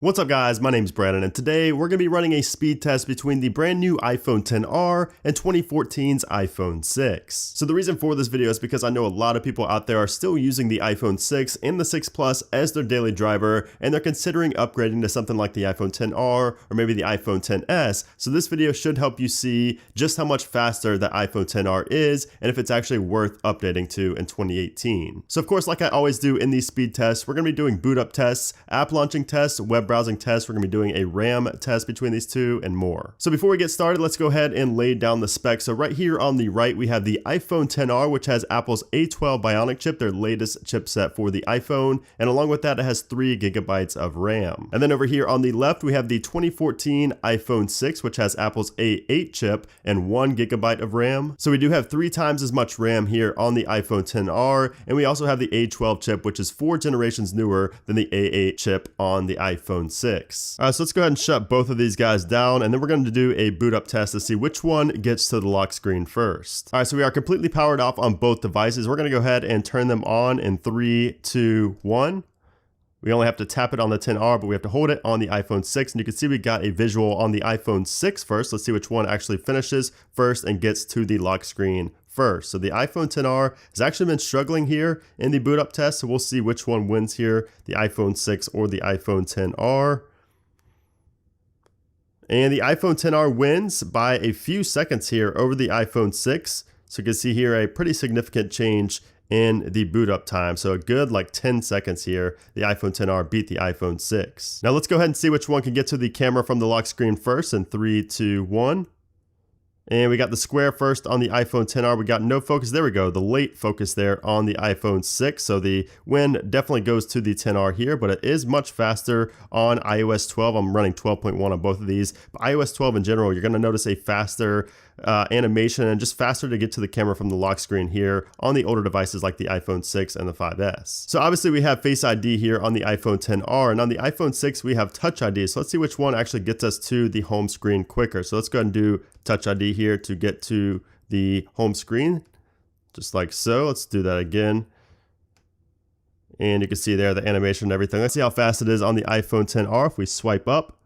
What's up guys, my name's Brandon and today we're going to be running a speed test between the brand new iPhone XR and 2014's iPhone 6. So the reason for this video is because I know a lot of people out there are still using the iPhone 6 and the 6 Plus as their daily driver and they're considering upgrading to something like the iPhone XR or maybe the iPhone XS. So this video should help you see just how much faster the iPhone XR is and if it's actually worth updating to in 2018. So of course, like I always do in these speed tests, we're going to be doing boot up tests, app launching tests, web browsing tests. We're going to be doing a RAM test between these two and more. So before we get started, let's go ahead and lay down the specs. So right here on the right, we have the iPhone XR, which has Apple's A12 Bionic chip, their latest chipset for the iPhone. And along with that, it has 3 gigabytes of RAM. And then over here on the left, we have the 2014 iPhone 6, which has Apple's A8 chip and 1 gigabyte of RAM. So we do have 3 times as much RAM here on the iPhone XR. And we also have the A12 chip, which is 4 generations newer than the A8 chip on the iPhone 6. So let's go ahead and shut both of these guys down and then we're going to do a boot up test to see which one gets to the lock screen first. Alright, so we are completely powered off on both devices. We're going to go ahead and turn them on in 3, 2, 1. We only have to tap it on the XR, but we have to hold it on the iPhone 6. And you can see we got a visual on the iPhone 6 first. Let's see which one actually finishes first and gets to the lock screen first. So the iPhone XR has actually been struggling here in the boot up test. So we'll see which one wins here, the iPhone 6 or the iPhone XR. And the iPhone XR wins by a few seconds here over the iPhone 6. So you can see here a pretty significant change in the boot up time. So a good like 10 seconds here, the iPhone XR beat the iPhone 6. Now let's go ahead and see which one can get to the camera from the lock screen first in 3, 2, 1. And we got the square first on the iPhone XR. We got no focus. There we go. The late focus there on the iPhone 6. So the win definitely goes to the XR here, but it is much faster on iOS 12. I'm running 12.1 on both of these. But iOS 12 in general, you're going to notice a faster animation and just faster to get to the camera from the lock screen here on the older devices like the iPhone 6 and the 5S. So obviously we have Face ID here on the iPhone XR, and on the iPhone 6 we have Touch ID. So let's see which one actually gets us to the home screen quicker. So let's go ahead and do Touch ID here to get to the home screen, just like so. Let's do that again. And you can see there the animation and everything. Let's see how fast it is on the iPhone XR. If we swipe up,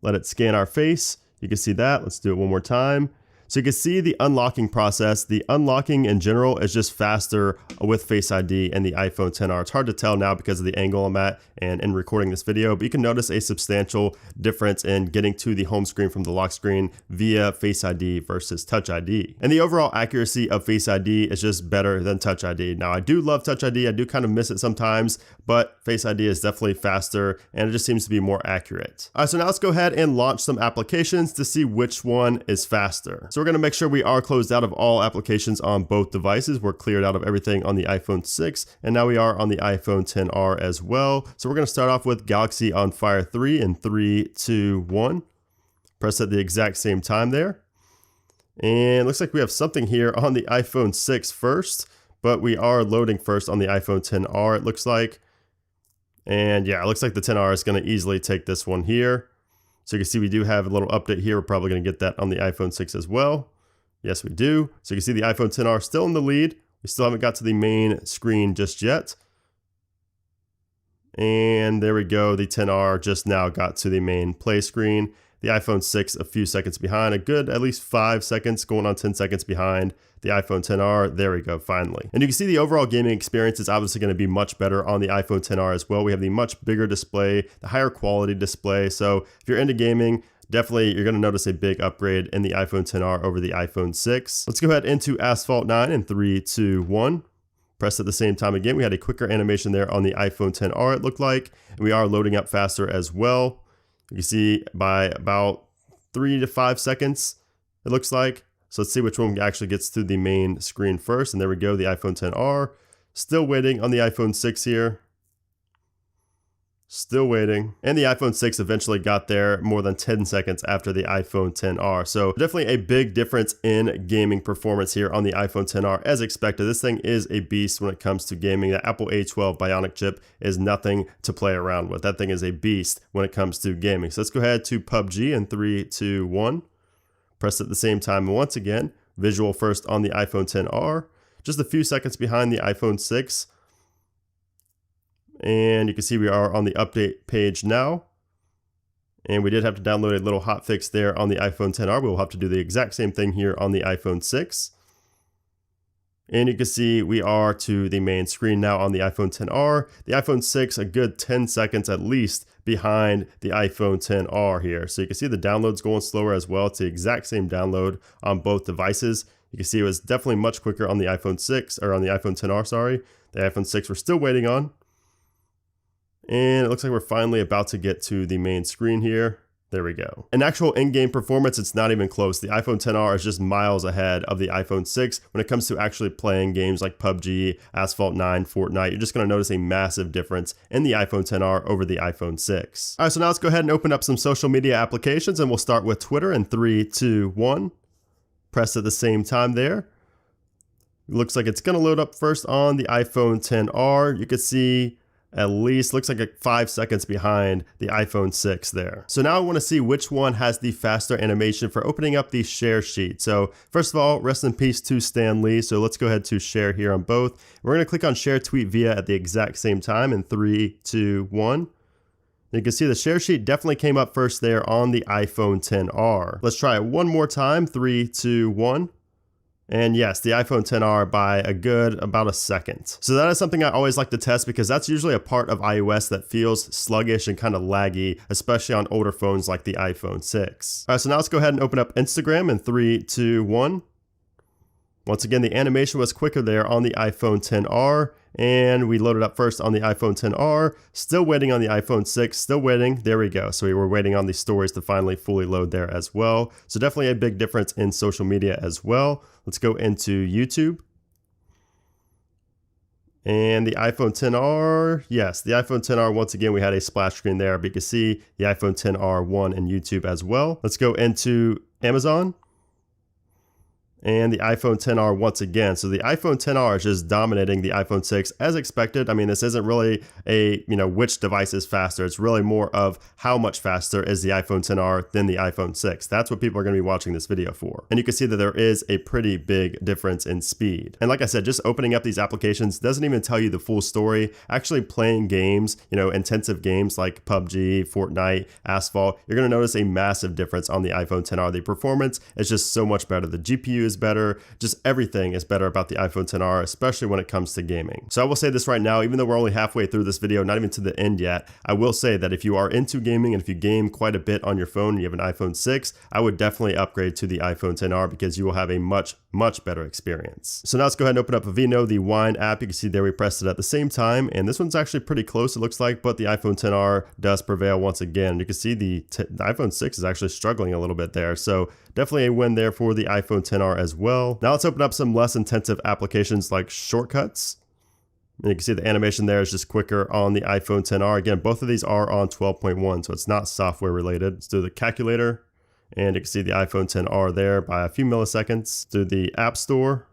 let it scan our face, you can see that. Let's do it one more time. So you can see the unlocking process. The unlocking in general is just faster with Face ID and the iPhone XR. It's hard to tell now because of the angle I'm at and in recording this video, but you can notice a substantial difference in getting to the home screen from the lock screen via Face ID versus Touch ID. And the overall accuracy of Face ID is just better than Touch ID. Now I do love Touch ID. I do kind of miss it sometimes, but Face ID is definitely faster and it just seems to be more accurate. All right, so now let's go ahead and launch some applications to see which one is faster. So we're going to make sure we are closed out of all applications on both devices. We're cleared out of everything on the iPhone 6, and now we are on the iPhone XR as well. So we're going to start off with Galaxy on Fire 3 in 3, 2, 1. Press at the exact same time there. And it looks like we have something here on the iPhone 6 first, but we are loading first on the iPhone XR, it looks like. And yeah, it looks like the XR is going to easily take this one here. So you can see we do have a little update here. We're probably going to get that on the iPhone 6 as well. Yes, we do. So you can see the iPhone XR still in the lead. We still haven't got to the main screen just yet. And there we go. The XR just now got to the main play screen. The iPhone 6 a few seconds behind, a good at least 5 seconds, going on 10 seconds behind the iPhone XR. There we go, finally. And you can see the overall gaming experience is obviously going to be much better on the iPhone XR as well. We have the much bigger display, the higher quality display. So if you're into gaming, definitely you're going to notice a big upgrade in the iPhone XR over the iPhone 6. Let's go ahead into Asphalt 9 in 3, 2, 1. Press at the same time again. We had a quicker animation there on the iPhone XR, it looked like. And we are loading up faster as well. You can see by about 3 to 5 seconds, it looks like. So let's see which one actually gets to the main screen first. And there we go, the iPhone XR. Still waiting on the iPhone 6 here. Still waiting. And the iPhone 6 eventually got there more than 10 seconds after the iPhone XR. So definitely a big difference in gaming performance here on the iPhone XR as expected. This thing is a beast when it comes to gaming. The Apple A12 Bionic chip is nothing to play around with. That thing is a beast when it comes to gaming. So let's go ahead to PUBG in 3, 2, 1. Press at the same time once again. Visual first on the iPhone XR. Just a few seconds behind the iPhone 6. And you can see we are on the update page now. And we did have to download a little hotfix there on the iPhone XR. We'll have to do the exact same thing here on the iPhone 6. And you can see we are to the main screen now on the iPhone XR. The iPhone 6 a good 10 seconds at least behind the iPhone XR here. So you can see the download's going slower as well. It's the exact same download on both devices. You can see it was definitely much quicker on the iPhone 6, or on the iPhone XR, sorry. The iPhone 6 we're still waiting on. And it looks like we're finally about to get to the main screen here. There we go. In actual in-game performance, it's not even close. The iPhone XR is just miles ahead of the iPhone 6 when it comes to actually playing games like PUBG, Asphalt 9, Fortnite. You're just going to notice a massive difference in the iPhone XR over the iPhone 6. All right, so now let's go ahead and open up some social media applications, and we'll start with Twitter in 3, 2, 1. Press at the same time there. Looks like it's going to load up first on the iPhone XR. You can see at least looks like 5 seconds behind the iPhone 6 there. So now I want to see which one has the faster animation for opening up the share sheet. So first of all, rest in peace to Stan Lee. So let's go ahead to share here on both. We're going to click on share tweet via at the exact same time in 3, 2, 1. You can see the share sheet definitely came up first there on the iPhone XR. Let's try it one more time. 3, 2, 1. And yes, the iPhone XR by about a second. So that is something I always like to test because that's usually a part of iOS that feels sluggish and kind of laggy, especially on older phones like the iPhone 6. All right, so now let's go ahead and open up Instagram in 3, 2, 1. Once again, the animation was quicker there on the iPhone XR, and we loaded up first on the iPhone XR, still waiting on the iPhone 6, still waiting, there we go. So we were waiting on the stories to finally fully load there as well. So definitely a big difference in social media as well. Let's go into YouTube. And the iPhone XR, yes, the iPhone XR, once again, we had a splash screen there, but you can see the iPhone XR won in YouTube as well. Let's go into Amazon. And the iPhone XR once again. So the iPhone XR is just dominating the iPhone 6 as expected. I mean, this isn't really a, which device is faster. It's really more of how much faster is the iPhone XR than the iPhone 6. That's what people are going to be watching this video for. And you can see that there is a pretty big difference in speed. And like I said, just opening up these applications doesn't even tell you the full story. Actually playing games, intensive games like PUBG, Fortnite, Asphalt, you're going to notice a massive difference on the iPhone XR. The performance is just so much better. The GPU is better, just everything is better about the iPhone XR, especially when it comes to gaming. So I will say this right now, even though we're only halfway through this video, not even to the end yet, I will say that if you are into gaming and if you game quite a bit on your phone and you have an iPhone 6, I would definitely upgrade to the iPhone XR because you will have a much better experience. So now let's go ahead and open up Vivino, the Wine app. You can see there we pressed it at the same time, and this one's actually pretty close, it looks like, but the iPhone XR does prevail once again. You can see the iPhone 6 is actually struggling a little bit there, so definitely a win there for the iPhone XR as well. Now let's open up some less intensive applications like shortcuts. And you can see the animation there is just quicker on the iPhone XR. Again, both of these are on 12.1, so it's not software related. Let's do the calculator. And you can see the iPhone XR there by a few milliseconds. Through the App Store.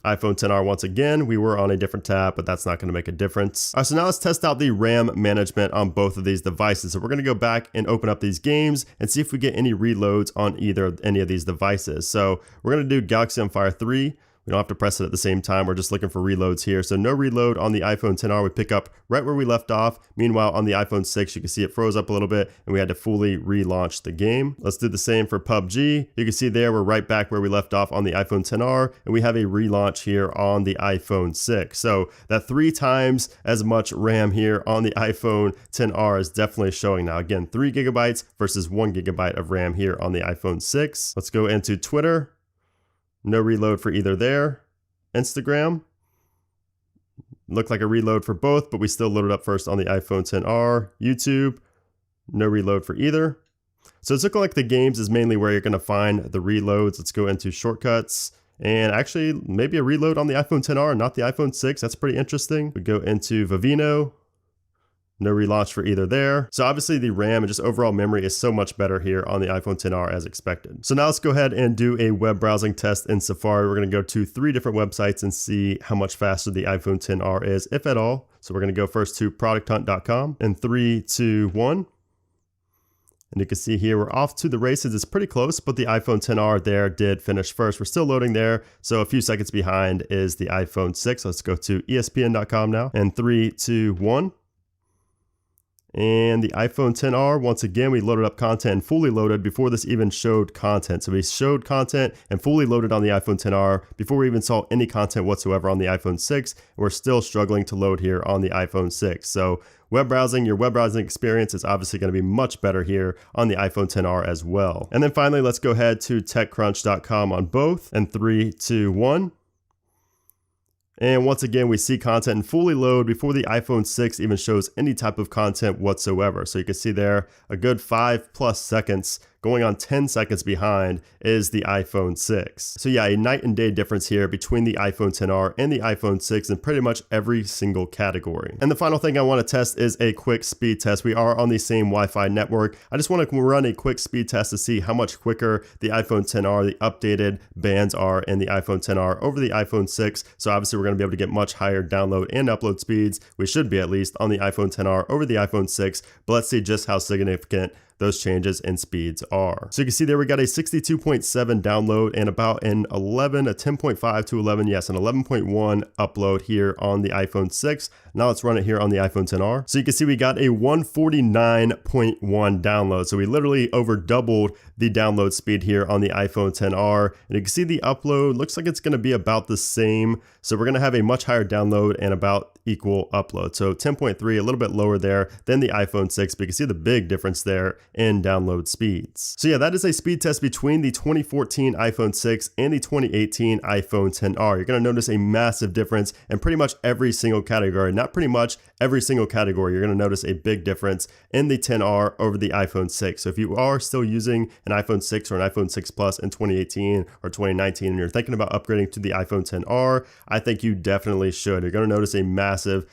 iPhone XR once again, we were on a different tab, but that's not going to make a difference. All right, so now let's test out the RAM management on both of these devices. So we're going to go back and open up these games and see if we get any reloads on any of these devices. So we're going to do Galaxy on Fire 3. We don't have to press it at the same time. We're just looking for reloads here. So no reload on the iPhone XR. We pick up right where we left off. Meanwhile, on the iPhone 6, you can see it froze up a little bit and we had to fully relaunch the game. Let's do the same for PUBG. You can see there we're right back where we left off on the iPhone XR, and we have a relaunch here on the iPhone 6. So that 3 times as much RAM here on the iPhone XR is definitely showing now. Again, 3 gigabytes versus 1 gigabyte of RAM here on the iPhone 6. Let's go into Twitter. No reload for either there. Instagram. Looked like a reload for both, but we still loaded up first on the iPhone XR. YouTube. No reload for either. So it's looking like the games is mainly where you're going to find the reloads. Let's go into shortcuts. And actually, maybe a reload on the iPhone XR, not the iPhone 6. That's pretty interesting. We go into Vivino. No relaunch for either there. So obviously the RAM and just overall memory is so much better here on the iPhone XR as expected. So now let's go ahead and do a web browsing test in Safari. We're going to go to 3 different websites and see how much faster the iPhone XR is, if at all. So we're going to go first to producthunt.com in 3, 2, 1. And you can see here we're off to the races. It's pretty close, but the iPhone XR there did finish first. We're still loading there. So a few seconds behind is the iPhone 6. Let's go to ESPN.com now in 3, 2, 1. And the iPhone XR, once again, we loaded up content and fully loaded before this even showed content. So we showed content and fully loaded on the iPhone XR before we even saw any content whatsoever on the iPhone 6. We're still struggling to load here on the iPhone 6. So web browsing, your web browsing experience is obviously going to be much better here on the iPhone XR as well. And then finally, let's go ahead to techcrunch.com on both. And 3, 2, 1. And once again, we see content in fully load before the iPhone 6 even shows any type of content whatsoever. So you can see there a good 5+ seconds. Going on 10 seconds behind is the iPhone 6. So yeah, a night and day difference here between the iPhone XR and the iPhone 6 in pretty much every single category. And the final thing I want to test is a quick speed test. We are on the same Wi-Fi network. I just want to run a quick speed test to see how much quicker the iPhone XR, the updated bands are in the iPhone XR over the iPhone 6. So obviously we're going to be able to get much higher download and upload speeds. We should be at least on the iPhone XR over the iPhone 6, but let's see just how significant those changes in speeds are. So you can see there we got a 62.7 download and about an 10.5 to 11, yes, an 11.1 upload here on the iPhone 6. Now let's run it here on the iPhone XR. So you can see we got a 149.1 download. So we literally over doubled the download speed here on the iPhone XR. And you can see the upload looks like it's going to be about the same. So we're going to have a much higher download and about equal upload. So 10.3, a little bit lower there than the iPhone 6, but you can see the big difference there in download speeds. So yeah, that is a speed test between the 2014 iPhone 6 and the 2018 iPhone XR. You're going to notice a massive difference in pretty much every single category. Not pretty much every single category. You're going to notice a big difference in the XR over the iPhone 6. So if you are still using an iPhone 6 or an iPhone 6 Plus in 2018 or 2019 and you're thinking about upgrading to the iPhone XR, I think you definitely should. You're going to notice a massive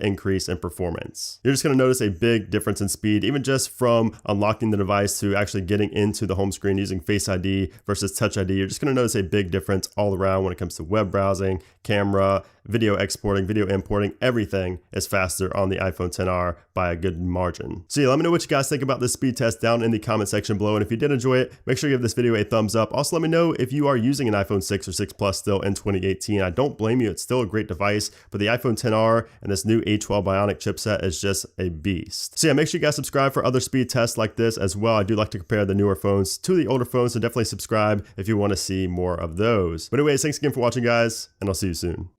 increase in performance. You're just going to notice a big difference in speed, even just from unlocking the device to actually getting into the home screen using Face ID versus Touch ID. You're just going to notice a big difference all around when it comes to web browsing, camera, video exporting, video importing. Everything is faster on the iPhone XR by a good margin. So yeah, let me know what you guys think about this speed test down in the comment section below. And if you did enjoy it, make sure you give this video a thumbs up. Also, let me know if you are using an iPhone 6 or 6 Plus still in 2018. I don't blame you. It's still a great device, but the iPhone XR and this new A12 Bionic chipset is just a beast. So yeah, make sure you guys subscribe for other speed tests like this as well. I do like to compare the newer phones to the older phones, so definitely subscribe if you want to see more of those. But anyways, thanks again for watching, guys, and I'll see you soon.